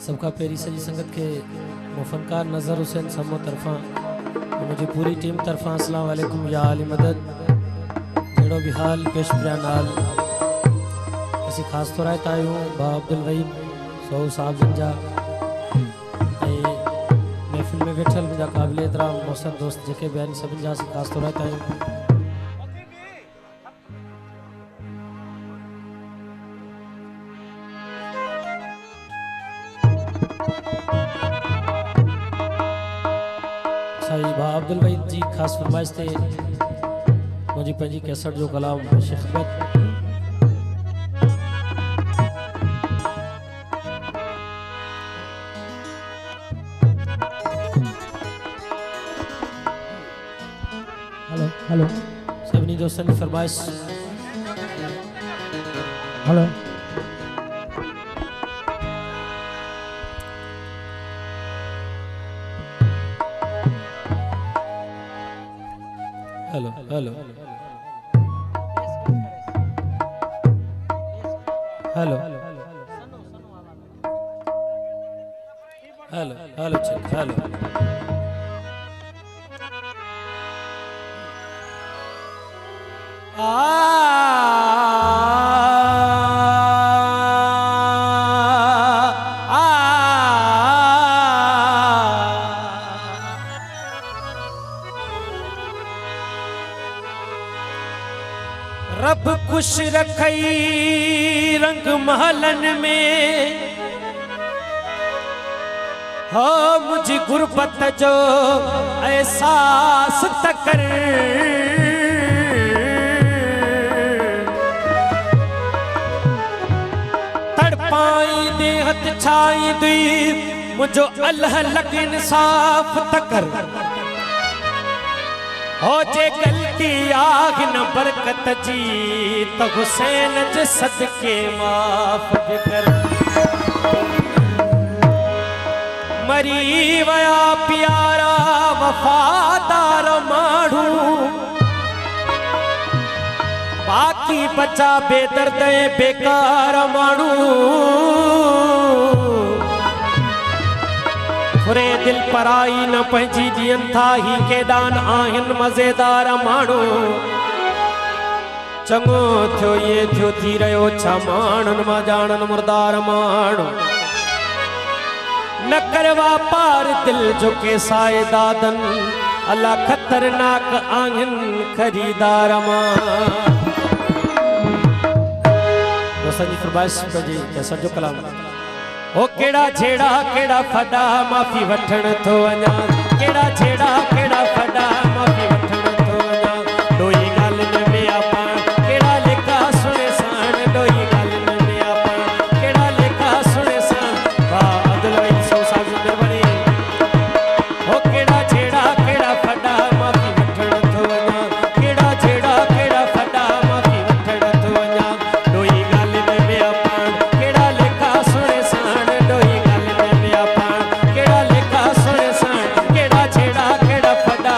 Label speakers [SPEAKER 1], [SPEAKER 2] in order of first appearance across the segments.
[SPEAKER 1] सबका पेरी सजी संगत के मुफनकार नज़र हुसैन समो तरफा मुझे पूरी टीम तरफा अस्सलाम वालेकुम या आली मदद जड़ो भी हाल पेश प्रिया नाल असी खास तौर आए तायूं बा अब्दुल वहीद सो साहब जंजा महफिल में बैठल मुझा काबिल एहतराम मोहसन दोस्त जेके बयान सभिनि जा असी खास तौर आए तायूं बा अब्दुल वहीद जी खास फरमाइश थे मुझे पंजी कैसेट जो कलाम शिखबत हेलो हेलो सभी दोस्तों की फरमाइश hello hello hello hello hello hello check hello रब खुश रखई रंग महलन में हो मुझी गुरबत जो एहसास तकर तड़पाई दे हथ छाई दुई मुझो अल्लाह लग इंसाफ तकर हो जे गलती आग न बरकत जी तो हुसैन जे सदके माफ कर मरी वया प्यारा वफादार माढ़ू बाकी बचा बेदर्द बेकार माढ़ू फुरे दिल पराई न पंजी जियन था ही केदान आहिन मजेदार माणो चंगो थियो ये थियो थी रयो छा माणन मा जानन मुर्दार माणो न करवा पार दिल जो के साए दादन अल्लाह खतरनाक आहिन खरीदार मा दोस्तन जी फरमाइश पंजी कैसा जो कलाम ओ केड़ा छेड़ा केड़ा फड़ा माफी वठण थो वञा केड़ा छेड़ा केड़ा फड़ा माफी वठण थो वञा डोई ॻाल्हियुनि में आपण केड़ा लेखा सुणे साण डोई ॻाल्हियुनि में आपण केड़ा लेखा सुणे साण वाह अब्दुल वहीद सो साहब जिंदरबनी ओ केड़ा छेड़ा केड़ा फड़ा माफी वठण थो वञा केड़ा छेड़ा केड़ा फड़ा माफी वठण थो वञा डोई ॻाल्हियुनि में आपण केड़ा लेखा सुणे साण केड़ा लेखा सुने सान केड़ा छेड़ा केड़ा फड़ा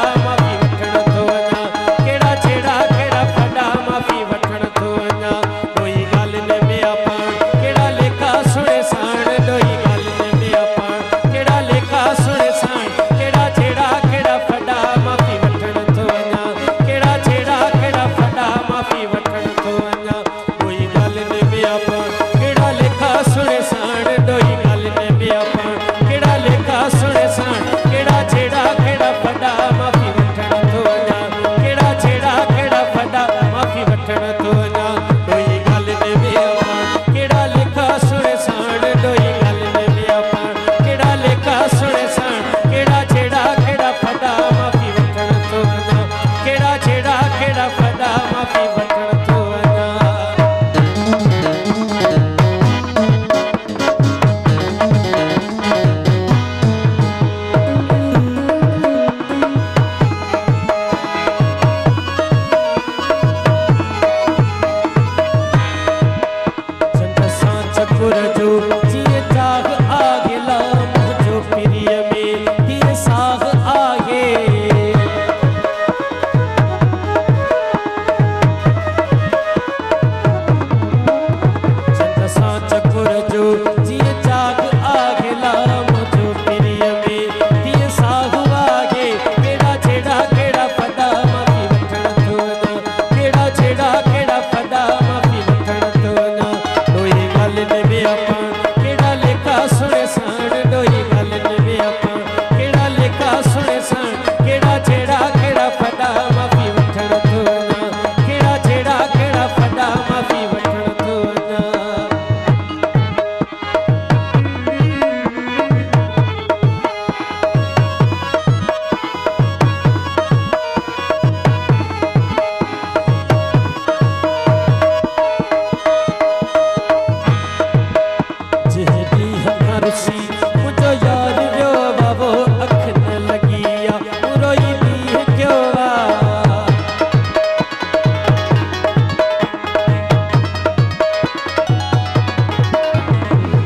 [SPEAKER 1] करसी मुझो यार व्यो बाबो अख न लगिया रोई दी क्यों वा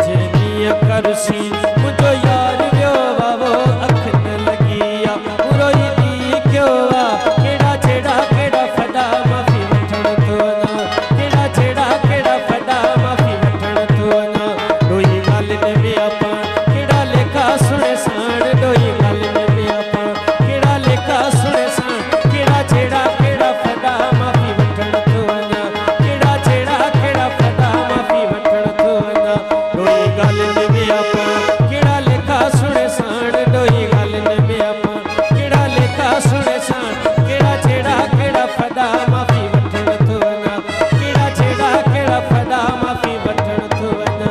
[SPEAKER 1] जेनी करसी मुझो यार व्यो बाबो अख न लगिया रोई दी क्यों वा केड़ा छेड़ा केड़ा फदा माफी वठण तो ना केड़ा छेड़ा केड़ा फदा माफी वठण तो ना डोई गाल ने भी आपा केड़ा लेखा सुने साण डोई गाल ने भी आपा केड़ा लेखा सुने साण केड़ा छेड़ा केड़ा फदा माफी वठण तो ना केड़ा छेड़ा केड़ा फदा माफी वठण तो ना डोई गाल ने भी आपा केड़ा लेखा सुने साण डोई गाल ने भी आपा केड़ा लेखा सुने साण केड़ा छेड़ा केड़ा फदा माफी वठण तो ना केड़ा छेड़ा केड़ा फदा माफी वठण तो ना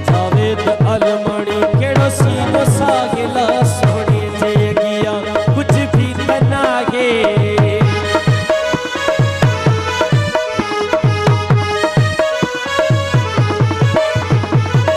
[SPEAKER 1] जावेद अलमणी केड़ो सीनो सागिला सोने जे गिया कुछ भी तनागे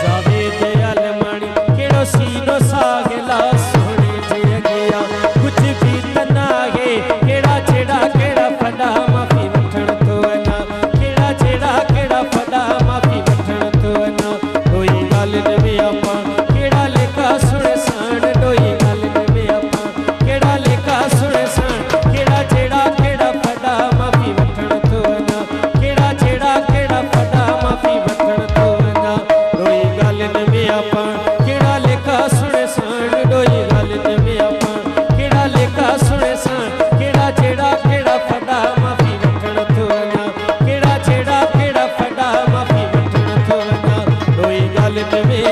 [SPEAKER 1] जावेद अलमणी केड़ो सीनो सागिला सोने जे गिया कुछ भी तनागे केड़ा छेड़ा केड़ा फदा माफी वठण तो ना केड़ा छेड़ा केड़ा फदा माफी वठण तो ना डोई गाल ने भी आपा केड़ा लेखा सुने साण डोई गाल ने भी आपा केड़ा लेखा सुने साण केड़ा छेड़ा केड़ा फदा माफी वठण तो ना केड़ा छेड़ा केड़ा फदा माफी वठण तो ना डोई गाल ने भी आपा केड़ा लेखा सुने साण डोई गाल ने भी आपा केड़ा लेखा सुने साण केड़ा छेड़ा केड़ा फदा माफी वठण तो ना केड़ा छेड़ा केड़ा फदा माफी वठण तो ना डोई गाल ने भी